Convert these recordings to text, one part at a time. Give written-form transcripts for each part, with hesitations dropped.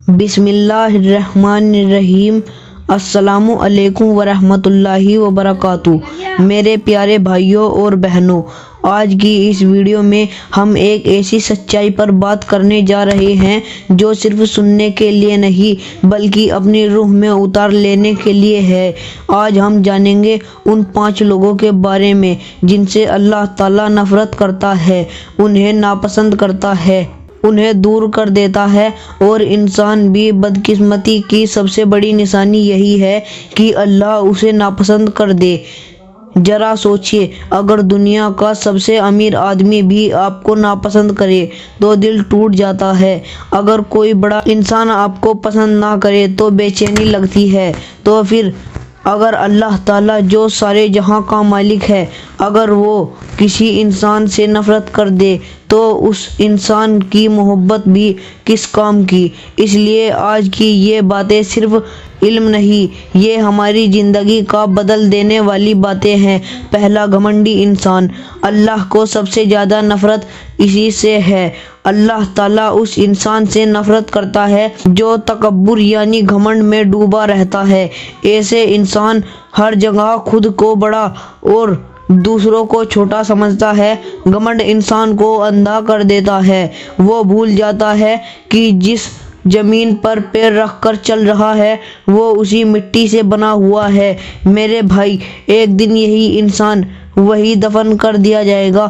بسم اللہ الرحمن الرحیم۔ السلام علیکم ورحمۃ اللہ وبرکاتہ۔ میرے پیارے بھائیوں اور بہنوں، آج کی اس ویڈیو میں ہم ایک ایسی سچائی پر بات کرنے جا رہے ہیں جو صرف سننے کے لیے نہیں بلکہ اپنی روح میں اتار لینے کے لیے ہے۔ آج ہم جانیں گے ان 5 لوگوں کے بارے میں جن سے اللہ تعالیٰ نفرت کرتا ہے، انہیں ناپسند کرتا ہے، انہیں دور کر دیتا ہے، اور انسان بھی بدقسمتی کی سب سے بڑی نشانی یہی ہے کہ اللہ اسے ناپسند کر دے۔ ذرا سوچئے، اگر دنیا کا سب سے امیر آدمی بھی آپ کو ناپسند کرے تو دل ٹوٹ جاتا ہے۔ اگر کوئی بڑا انسان آپ کو پسند نہ کرے تو بے چینی لگتی ہے۔ تو پھر اگر اللہ تعالیٰ جو سارے جہاں کا مالک ہے، اگر وہ کسی انسان سے نفرت کر دے تو اس انسان کی محبت بھی کس کام کی؟ اس لیے آج کی یہ باتیں صرف علم نہیں، یہ ہماری زندگی کا بدل دینے والی باتیں ہیں۔ پہلا، گھمنڈی انسان۔ اللہ کو سب سے زیادہ نفرت اسی سے ہے۔ اللہ تعالیٰ اس انسان سے نفرت کرتا ہے جو تکبر یعنی گھمنڈ میں ڈوبا رہتا ہے۔ ایسے انسان ہر جگہ خود کو بڑا اور دوسروں کو چھوٹا سمجھتا ہے۔ گھمنڈ انسان کو اندھا کر دیتا ہے۔ وہ بھول جاتا ہے کہ جس زمین پر پیر رکھ کر چل رہا ہے وہ اسی مٹی سے بنا ہوا ہے۔ میرے بھائی، ایک دن یہی انسان وہی دفن کر دیا جائے گا،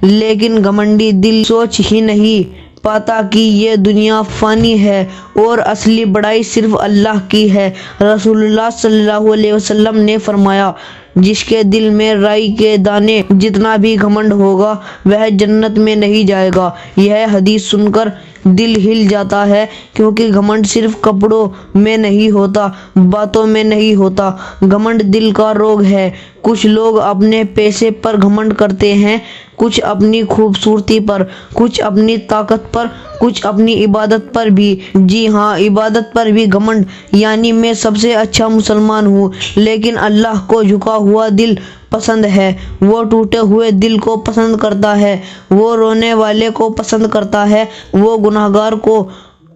لیکن گھمنڈی دل سوچ ہی نہیں پاتا کہ یہ دنیا فانی ہے اور اصلی بڑائی صرف اللہ کی ہے۔ رسول اللہ صلی اللہ علیہ وسلم نے فرمایا، جس کے دل میں رائی کے دانے جتنا بھی گھمنڈ ہوگا وہ جنت میں نہیں جائے گا۔ یہ حدیث سن کر دل ہل جاتا ہے، کیونکہ گھمنڈ صرف کپڑوں میں نہیں ہوتا، باتوں میں نہیں ہوتا۔ گھمنڈ دل کا روگ ہے۔ کچھ لوگ اپنے پیسے پر گھمنڈ کرتے ہیں، کچھ اپنی خوبصورتی پر، کچھ اپنی طاقت پر، کچھ اپنی عبادت پر بھی۔ جی ہاں، عبادت پر بھی گھمنڈ، یعنی میں سب سے اچھا مسلمان ہوں، لیکن اللہ کو جھکا ہوا دل پسند ہے، وہ ٹوٹے ہوئے دل کو پسند کرتا ہے، وہ رونے والے کو پسند کرتا ہے، وہ گنہگار کو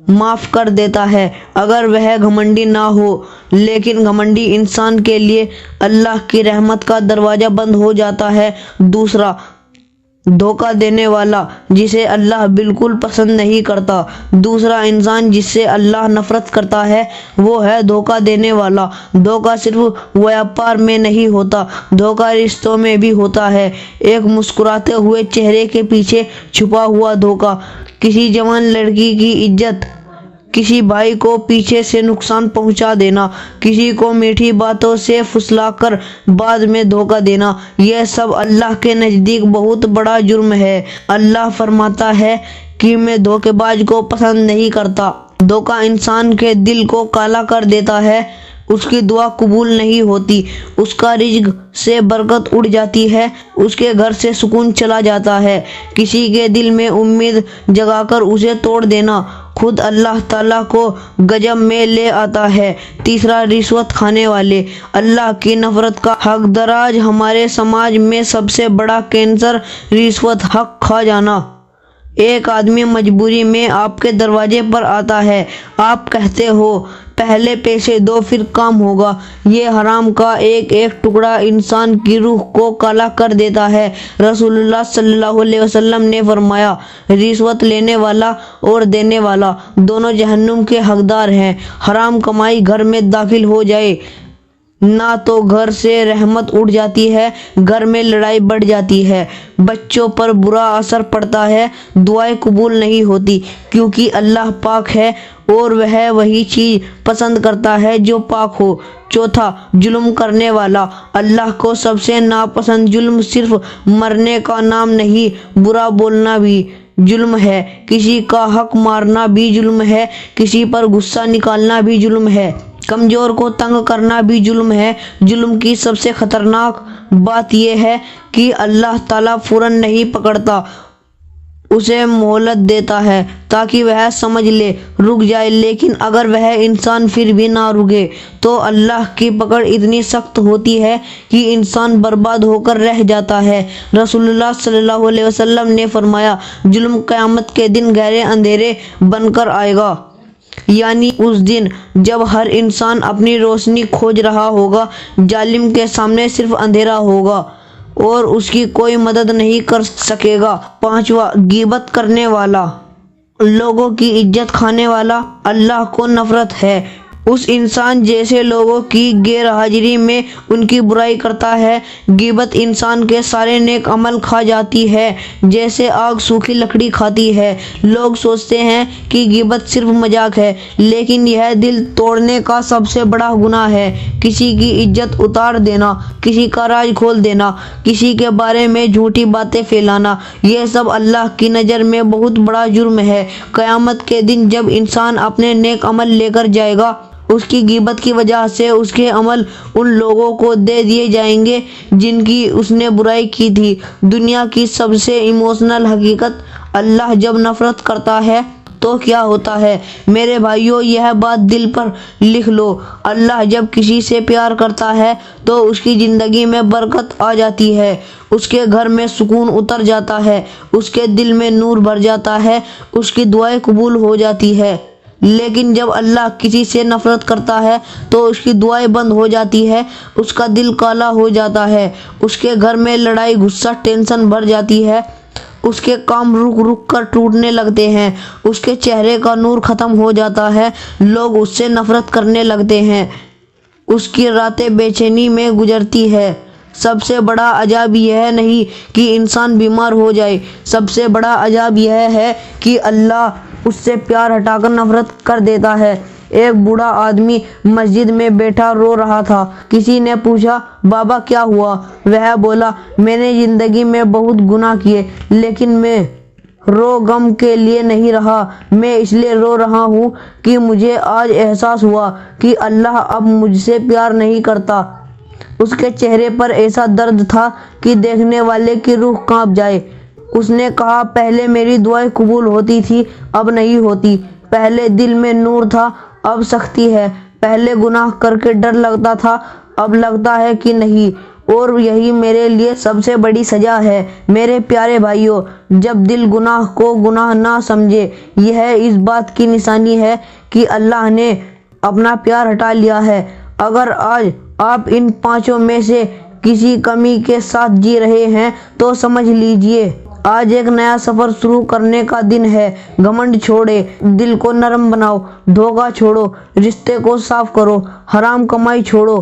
معاف کر دیتا ہے اگر وہ گھمنڈی نہ ہو۔ لیکن گھمنڈی انسان کے لیے اللہ کی رحمت کا دروازہ بند ہو جاتا ہے۔ دوسرا، دھوکہ دینے والا، جسے اللہ بالکل پسند نہیں کرتا۔ دوسرا انسان جس سے اللہ نفرت کرتا ہے وہ ہے دھوکہ دینے والا۔ دھوکہ صرف ویاپار میں نہیں ہوتا، دھوکہ رشتوں میں بھی ہوتا ہے۔ ایک مسکراتے ہوئے چہرے کے پیچھے چھپا ہوا دھوکہ، کسی جوان لڑکی کی عزت، کسی بھائی کو پیچھے سے نقصان پہنچا دینا، کسی کو میٹھی باتوں سے پھسلا کر بعد میں دھوکہ دینا، یہ سب اللہ کے نزدیک بہت بڑا جرم ہے۔ اللہ فرماتا ہے کہ میں دھوکے باز کو پسند نہیں کرتا۔ دھوکہ انسان کے دل کو کالا کر دیتا ہے، اس کی دعا قبول نہیں ہوتی، اس کا رزق سے برکت اڑ جاتی ہے، اس کے گھر سے سکون چلا جاتا ہے۔ کسی کے دل میں امید جگا کر اسے توڑ دینا خود اللہ تعالیٰ کو غضب میں لے آتا ہے۔ تیسرا، رشوت کھانے والے۔ اللہ کی نفرت کا حقدار آج ہمارے سماج میں سب سے بڑا کینسر رشوت، حق کھا جانا۔ ایک آدمی مجبوری میں آپ کے دروازے پر آتا ہے، آپ کہتے ہو پہلے پیسے دو پھر کام ہوگا۔ یہ حرام کا ایک ایک ٹکڑا انسان کی روح کو کالا کر دیتا ہے۔ رسول اللہ صلی اللہ علیہ وسلم نے فرمایا، رشوت لینے والا اور دینے والا دونوں جہنم کے حقدار ہیں۔ حرام کمائی گھر میں داخل ہو جائے نہ تو گھر سے رحمت اڑ جاتی ہے، گھر میں لڑائی بڑھ جاتی ہے، بچوں پر برا اثر پڑتا ہے، دعائیں قبول نہیں ہوتی، کیونکہ اللہ پاک ہے اور وہ وہی چیز پسند کرتا ہے جو پاک ہو۔ چوتھا، ظلم کرنے والا۔ اللہ کو سب سے ناپسند جرم صرف مرنے کا نام نہیں، برا بولنا بھی ظلم ہے، کسی کا حق مارنا بھی ظلم ہے، کسی پر غصہ نکالنا بھی ظلم ہے، کمزور کو تنگ کرنا بھی ظلم ہے۔ ظلم کی سب سے خطرناک بات یہ ہے کہ اللہ تعالیٰ فوراً نہیں پکڑتا، اسے مہلت دیتا ہے تاکہ وہ سمجھ لے، رک جائے۔ لیکن اگر وہ انسان پھر بھی نہ رکے تو اللہ کی پکڑ اتنی سخت ہوتی ہے کہ انسان برباد ہو کر رہ جاتا ہے۔ رسول اللہ صلی اللہ علیہ وسلم نے فرمایا، ظلم قیامت کے دن گہرے اندھیرے بن کر آئے گا۔ یعنی اس دن جب ہر انسان اپنی روشنی کھوج رہا ہوگا، ظالم کے سامنے صرف اندھیرا ہوگا اور اس کی کوئی مدد نہیں کر سکے گا۔ 5واں، غیبت کرنے والا، لوگوں کی عزت کھانے والا اللہ کو نفرت ہے۔ اس انسان جیسے لوگوں کی غیر حاضری میں ان کی برائی کرتا ہے۔ غیبت انسان کے سارے نیک عمل کھا جاتی ہے، جیسے آگ سوکھی لکڑی کھاتی ہے۔ لوگ سوچتے ہیں کہ غیبت صرف مذاق ہے، لیکن یہ دل توڑنے کا سب سے بڑا گناہ ہے۔ کسی کی عزت اتار دینا، کسی کا راز کھول دینا، کسی کے بارے میں جھوٹی باتیں پھیلانا، یہ سب اللہ کی نظر میں بہت بڑا جرم ہے۔ قیامت کے دن جب انسان اپنے نیک عمل لے کر جائے گا، اس کی غیبت کی وجہ سے اس کے عمل ان لوگوں کو دے دیے جائیں گے جن کی اس نے برائی کی تھی۔ دنیا کی سب سے ایموشنل حقیقت، اللہ جب نفرت کرتا ہے تو کیا ہوتا ہے؟ میرے بھائیوں، یہ بات دل پر لکھ لو۔ اللہ جب کسی سے پیار کرتا ہے تو اس کی زندگی میں برکت آ جاتی ہے، اس کے گھر میں سکون اتر جاتا ہے، اس کے دل میں نور بھر جاتا ہے، اس کی دعائیں قبول ہو جاتی ہے۔ لیکن جب اللہ کسی سے نفرت کرتا ہے تو اس کی دعائیں بند ہو جاتی ہے، اس کا دل کالا ہو جاتا ہے، اس کے گھر میں لڑائی، غصہ، ٹینشن بھر جاتی ہے، اس کے کام رک رک کر ٹوٹنے لگتے ہیں، اس کے چہرے کا نور ختم ہو جاتا ہے، لوگ اس سے نفرت کرنے لگتے ہیں، اس کی راتیں بے چینی میں گزرتی ہے۔ سب سے بڑا عذاب یہ نہیں کہ انسان بیمار ہو جائے، سب سے بڑا عذاب یہ ہے کہ اللہ اس سے پیار ہٹا کر نفرت کر دیتا ہے۔ ایک بوڑھا آدمی مسجد میں بیٹھا رو رہا تھا۔ کسی نے پوچھا، بابا کیا ہوا؟ وہ بولا، میں نے زندگی میں بہت گناہ کیے، لیکن میں رو غم کے لیے نہیں رہا، میں اس لیے رو رہا ہوں کہ مجھے آج احساس ہوا کہ اللہ اب مجھ سے پیار نہیں کرتا۔ اس کے چہرے پر ایسا درد تھا کہ دیکھنے والے کی روح کانپ جائے۔ اس نے کہا، پہلے میری دعائیں قبول ہوتی تھی، اب نہیں ہوتی۔ پہلے دل میں نور تھا، اب سختی ہے۔ پہلے گناہ کر کے ڈر لگتا تھا، اب لگتا ہے کہ نہیں، اور یہی میرے لیے سب سے بڑی سزا ہے۔ میرے پیارے بھائیوں، جب دل گناہ کو گناہ نہ سمجھے، یہ اس بات کی نشانی ہے کہ اللہ نے اپنا پیار ہٹا لیا ہے۔ اگر آج آپ ان 5 میں سے کسی کمی کے ساتھ جی رہے ہیں تو سمجھ لیجئے آج ایک نیا سفر شروع کرنے کا دن ہے۔ گھمنڈ چھوڑے، دل کو نرم بناؤ، دھوکہ چھوڑو، رشتے کو صاف کرو، حرام کمائی چھوڑو،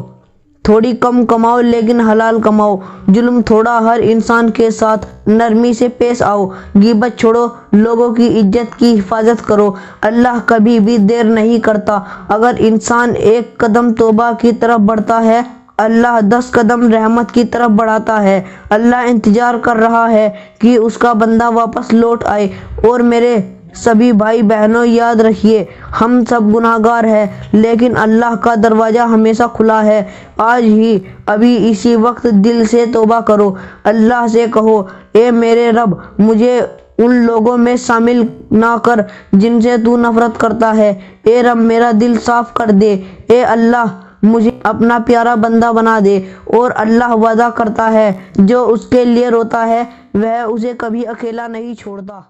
تھوڑی کم کماؤ لیکن حلال کماؤ، ظلم تھوڑا ہر انسان کے ساتھ نرمی سے پیش آؤ، غیبت چھوڑو، لوگوں کی عزت کی حفاظت کرو۔ اللہ کبھی بھی دیر نہیں کرتا۔ اگر انسان ایک قدم توبہ کی طرف بڑھتا ہے، اللہ 10 قدم رحمت کی طرف بڑھاتا ہے۔ اللہ انتظار کر رہا ہے کہ اس کا بندہ واپس لوٹ آئے۔ اور میرے سبھی بھائی بہنوں، یاد رکھیے، ہم سب گناہ گار ہیں، لیکن اللہ کا دروازہ ہمیشہ کھلا ہے۔ آج ہی ابھی اسی وقت دل سے توبہ کرو۔ اللہ سے کہو، اے میرے رب، مجھے ان لوگوں میں شامل نہ کر جن سے تو نفرت کرتا ہے۔ اے رب، میرا دل صاف کر دے۔ اے اللہ، مجھے اپنا پیارا بندہ بنا دے۔ اور اللہ وعدہ کرتا ہے، جو اس کے لیے روتا ہے وہ اسے کبھی اکیلا نہیں چھوڑتا۔